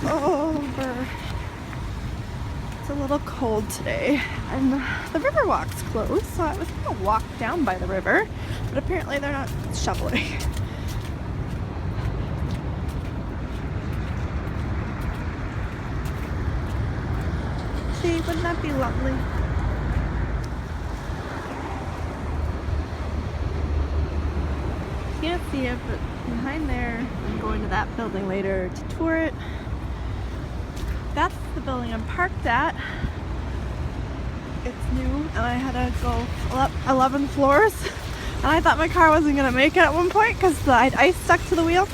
over. It's a little cold today, and the river walk's closed, so I was gonna walk down by the river, but apparently they're not shoveling. See, wouldn't that be lovely? Can't see it, but behind there, I'm going to that building later to tour it. That's the building I'm parked at. It's new, and I had to go up 11 floors, and I thought my car wasn't gonna make it at one point because the ice stuck to the wheel.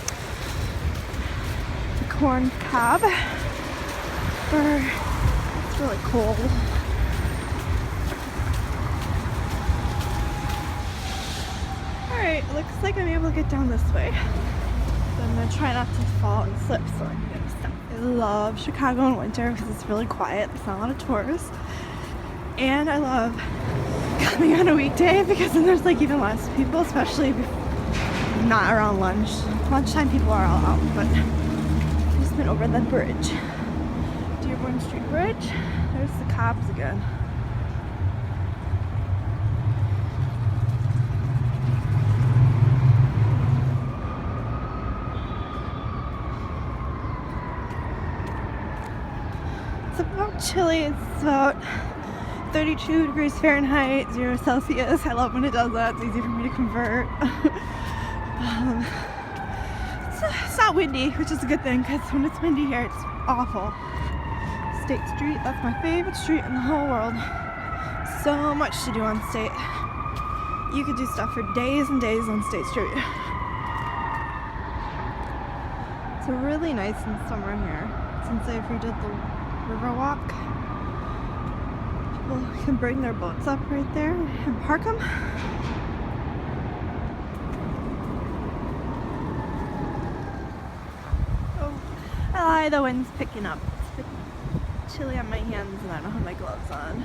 The corn cob. It's really cold. Alright, looks like I'm able to get down this way. So I'm gonna try not to fall and slip, so I'm gonna stop. I love Chicago in winter because it's really quiet. There's not a lot of tourists. And I love coming on a weekday because then there's like even less people, especially not around lunch. Lunchtime people are all out, but I've just been over the bridge. Dearborn Street Bridge. There's the cops again. It's about chilly. It's about 32 degrees Fahrenheit, 0 Celsius. I love when it does that. It's easy for me to convert. It's not windy, which is a good thing because when it's windy here, it's awful. State Street, that's my favorite street in the whole world. So much to do on State. You could do stuff for days and days on State Street. It's really nice in summer here since they've redid the Riverwalk. People can bring their boats up right there and park them. Oh, I lied, the wind's picking up. It's a bit chilly on my hands and I don't have my gloves on.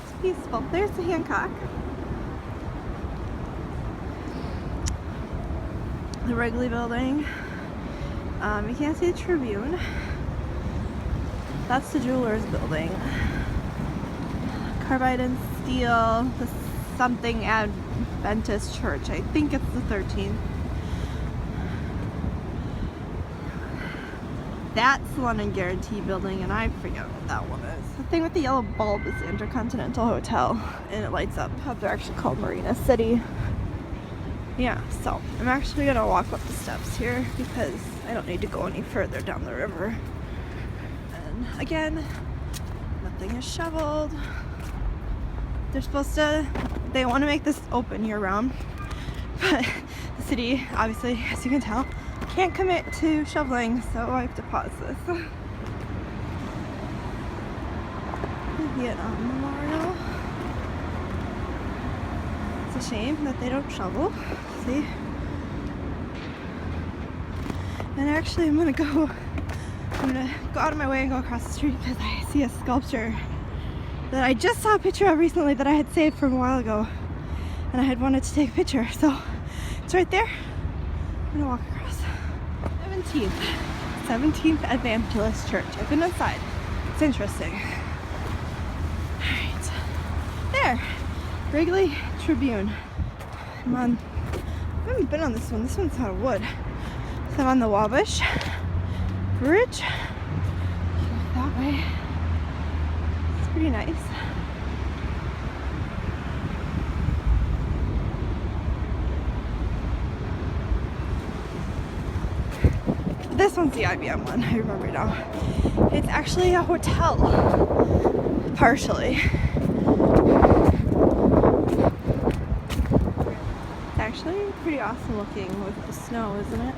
It's peaceful. There's the Hancock. The Wrigley building. You can't see the Tribune. That's the Jewelers building. Carbide and Steel, the something Adventist Church. I think it's the 13th. That's the London Guarantee building, and I forget what that one is. The thing with the yellow bulb is the Intercontinental Hotel, and it lights up. They're actually called Marina City. Yeah, so I'm actually gonna walk up the steps here because I don't need to go any further down the river. And again, nothing is shoveled. They want to make this open year round, but the city, obviously, as you can tell, can't commit to shoveling, so I have to pause this. The Vietnam Memorial. It's a shame that they don't shovel. See? And actually I'm gonna go out of my way and go across the street because I see a sculpture that I just saw a picture of recently that I had saved from a while ago and I had wanted to take a picture, so it's right there. I'm gonna walk across. 17th Evangelist Church. I've been inside. It's interesting. Alright. There. Wrigley Tribune. I'm on. I haven't been on this one. This one's out of wood. So I'm on the Wabash Bridge. That way. It's pretty nice. This one's the IBM one, I remember now. It's actually a hotel, partially. It's actually pretty awesome looking with the snow, isn't it?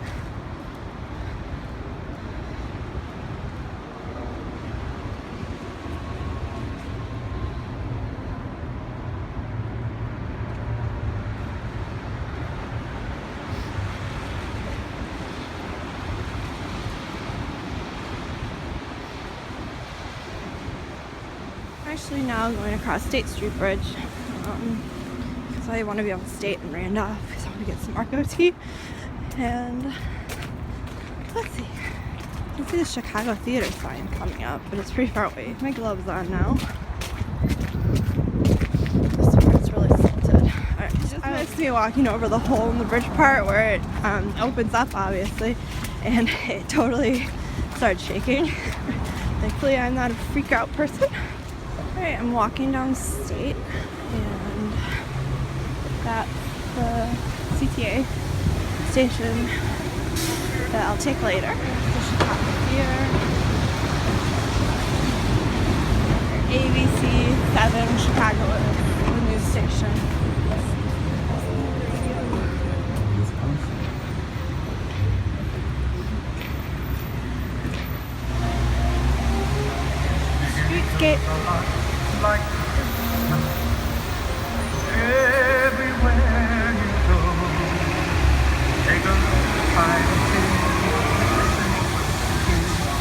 Actually now going across State Street Bridge because I want to be able to stay in Randolph because I want to get some Marco tea And let's see. I can see the Chicago Theater sign coming up, but it's pretty far away. My gloves on now. This part's really silted. Alright, it just missed me walking over the hole in the bridge part where it opens up, obviously, and it totally started shaking. Thankfully, I'm not a freak out person. Alright, I'm walking down State, and that's the CTA station that I'll take later. The Chicago Theater. ABC 7 Chicago is the news station. Streetscape. Everywhere you go, take a look and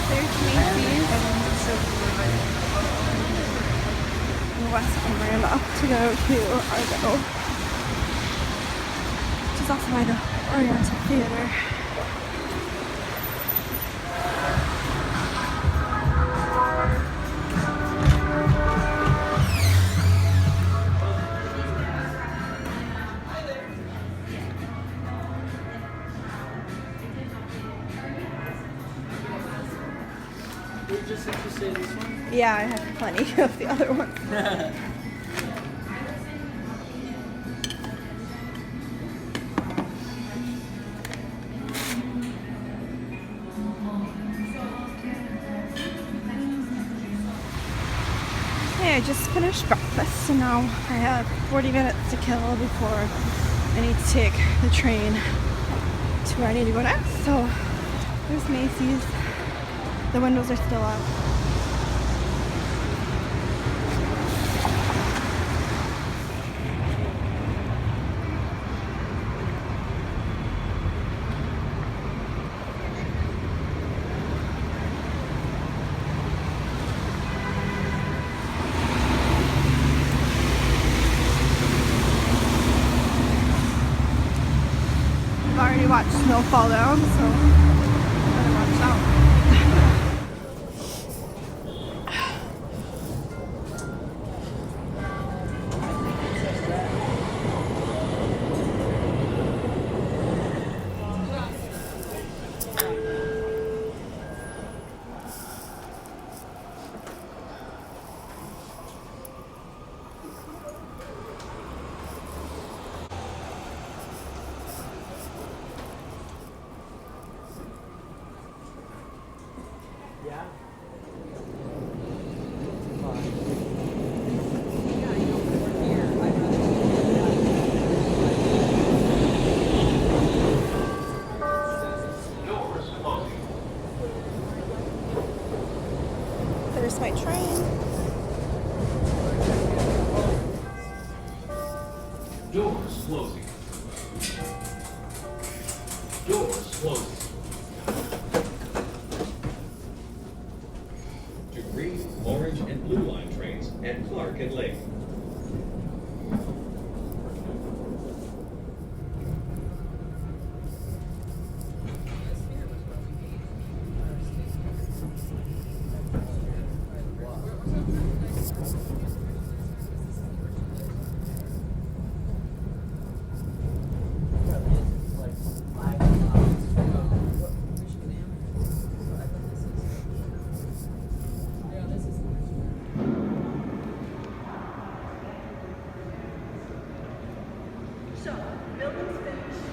There's Macy's in West Vermont to go to Argo, which is also by the Oriental Theater. Just interested in this one? Yeah, I have plenty of the other ones. Hey, I just finished breakfast, and now I have 40 minutes to kill before I need to take the train to where I need to go next. So there's Macy's. The windows are still up. I've already watched snow fall down, so better watch out. Yeah. There's my train. Doors closing. Doors closing. To green, orange, and blue line trains at Clark and Lake. So, building's finished.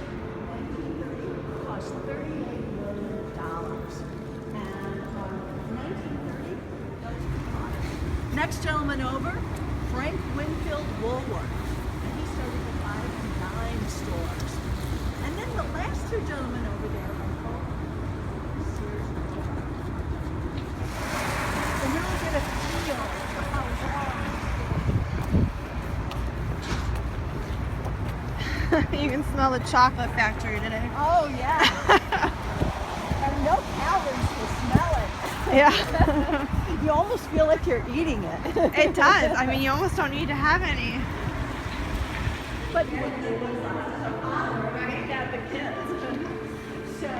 1930 cost $38 million. And 1930, next gentleman over, Frank Winfield Woolworth. And he started the 5 and dime stores. And then the last two gentlemen over there are called Sears and Roebuck. So you really get a feel for how long. You can smell the chocolate factory today. Oh yeah. And no calories to smell it. Yeah. You almost feel like you're eating it. It does. I mean, you almost don't need to have any. But when they got the kids. So, I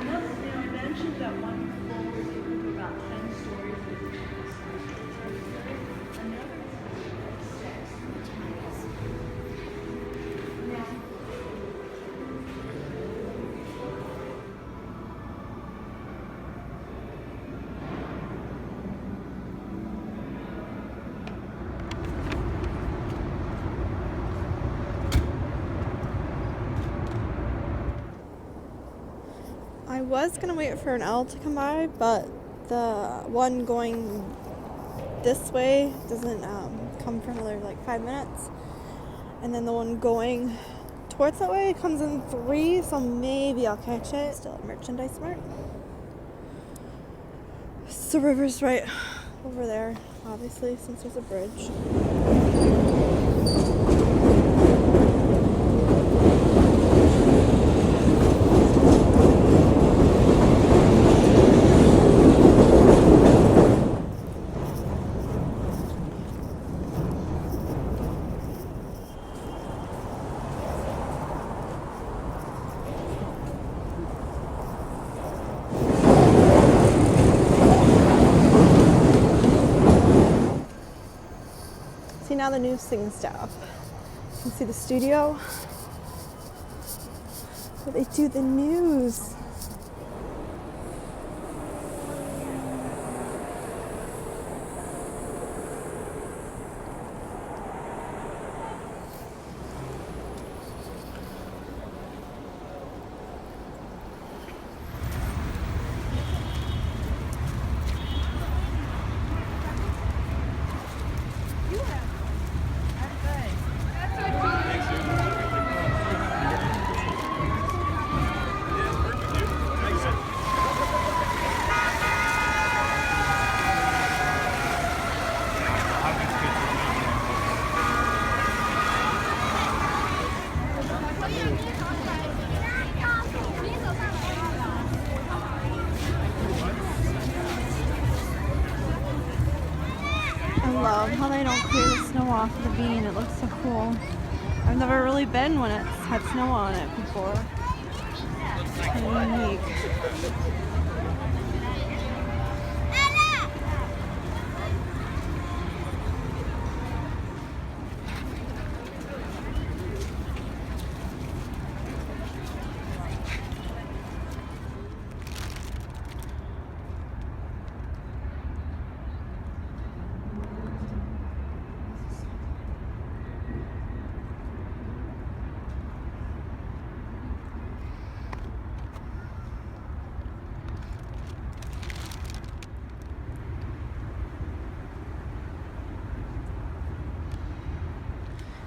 know, I mentioned that one floor was equal to about 10 stories. Another is 6. Now, I was gonna wait for an L to come by, but the one going this way doesn't come for another like 5 minutes, and then the one going towards that way comes in 3, so maybe I'll catch it. Still at Merchandise Mart. So the river's right over there, obviously, since there's a bridge. See now the new singing staff. You can see the studio where they do the news. I love how they don't clear the snow off the bean. It looks so cool. I've never really been when it's had snow on it before. It's kind of unique.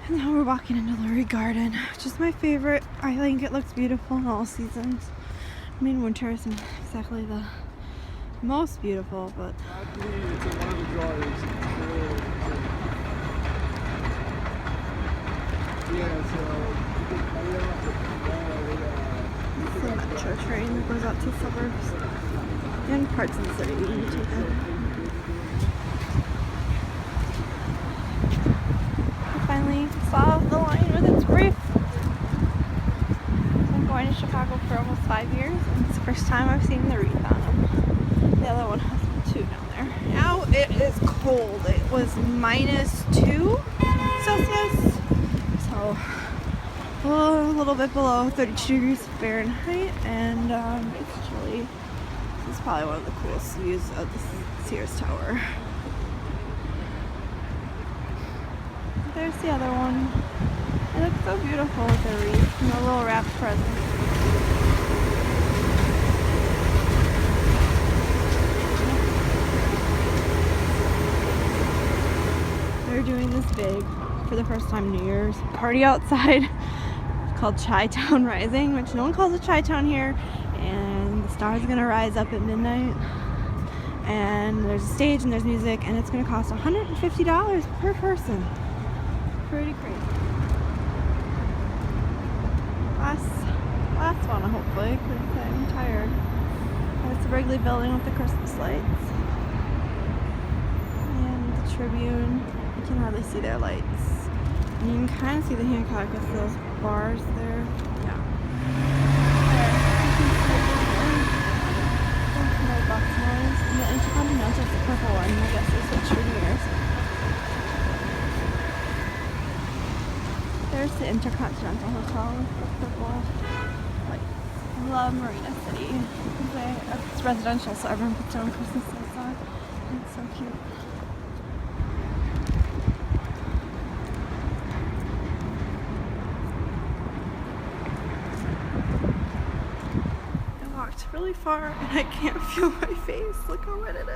And now we're walking into Lurie Garden, which is my favorite. I think it looks beautiful in all seasons. I mean, winter isn't exactly the most beautiful, but Actually, it's in one of the drawers. it's a metro train that goes out to suburbs and parts of the city. You can take it. Finally saw the line with its brief. I've been going to Chicago for almost 5 years, and it's the first time I've seen the wreath on them. The other one has them too down there. Now it is cold. It was -2 Celsius, so a little bit below 32 degrees Fahrenheit, and it's chilly. This is probably one of the coolest views of the Sears Tower. There's the other one. It looks so beautiful with the wreath and the little wrapped present. They're doing this big, for the first time, New Year's party outside. It's called Chi-Town Rising, which no one calls it Chi-Town here. And the star's gonna rise up at midnight. And there's a stage and there's music, and it's gonna cost $150 per person. Pretty crazy. Last one, hopefully, because I'm tired. There's the Wrigley Building with the Christmas lights. And the Tribune. You can hardly see their lights. And you can kind of see the Hancock with those bars there. Yeah. There. And the Intercontinental is the purple one. I guess they switched for years. There's the Intercontinental Hotel with the purple lights. I love Marina City. It's residential, so everyone puts their own Christmas lights on. And it's so cute. I walked really far and I can't feel my face. Look how red it is.